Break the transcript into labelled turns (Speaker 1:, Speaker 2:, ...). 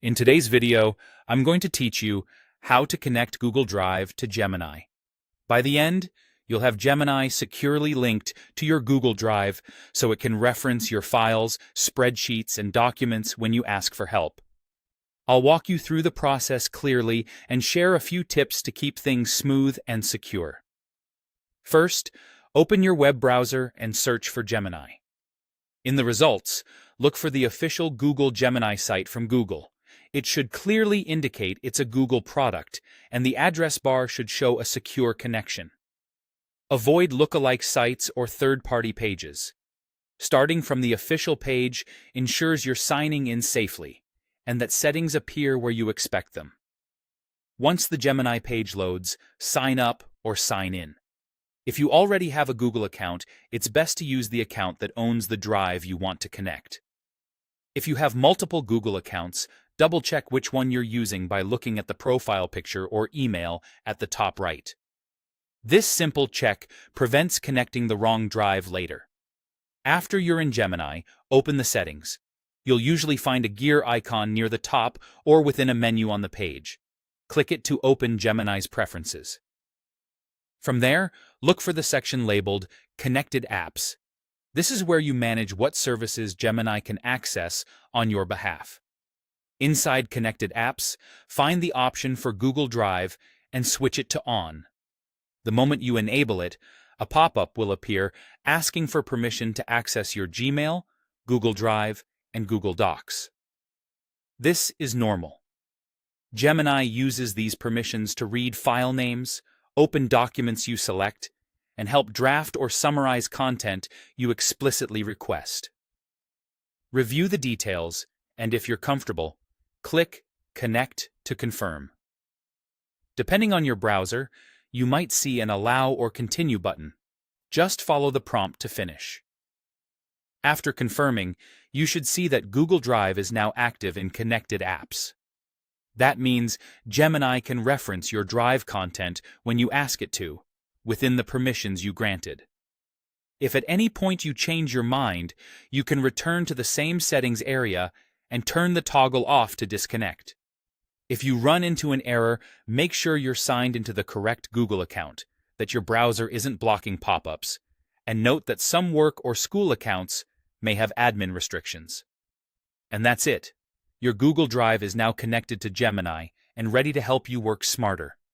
Speaker 1: In today's video, I'm going to teach you how to connect Google Drive to Gemini. By the end, you'll have Gemini securely linked to your Google Drive so it can reference your files, spreadsheets, and documents when you ask for help. I'll walk you through the process clearly and share a few tips to keep things smooth and secure. First, open your web browser and search for Gemini. In the results, look for the official Google Gemini site from Google. It should clearly indicate it's a Google product, and the address bar should show a secure connection. Avoid lookalike sites or third-party pages. Starting from the official page ensures you're signing in safely, and that settings appear where you expect them. Once the Gemini page loads, sign up or sign in. If you already have a Google account, it's best to use the account that owns the drive you want to connect. If you have multiple Google accounts, double-check which one you're using by looking at the profile picture or email at the top right. This simple check prevents connecting the wrong drive later. After you're in Gemini, open the settings. You'll usually find a gear icon near the top or within a menu on the page. Click it to open Gemini's preferences. From there, look for the section labeled Connected Apps. This is where you manage what services Gemini can access on your behalf. Inside Connected Apps, find the option for Google Drive and switch it to On. The moment you enable it, a pop-up will appear asking for permission to access your Gmail, Google Drive, and Google Docs. This is normal. Gemini uses these permissions to read file names, open documents you select, and help draft or summarize content you explicitly request. Review the details, and if you're comfortable, click Connect to confirm. Depending on your browser, you might see an Allow or Continue button. Just follow the prompt to finish. After confirming, you should see that Google Drive is now active in Connected Apps. That means Gemini can reference your Drive content when you ask it to, within the permissions you granted. If at any point you change your mind, you can return to the same settings area and turn the toggle off to disconnect. If you run into an error, make sure you're signed into the correct Google account, that your browser isn't blocking pop-ups, and note that some work or school accounts may have admin restrictions. And that's it. Your Google Drive is now connected to Gemini and ready to help you work smarter.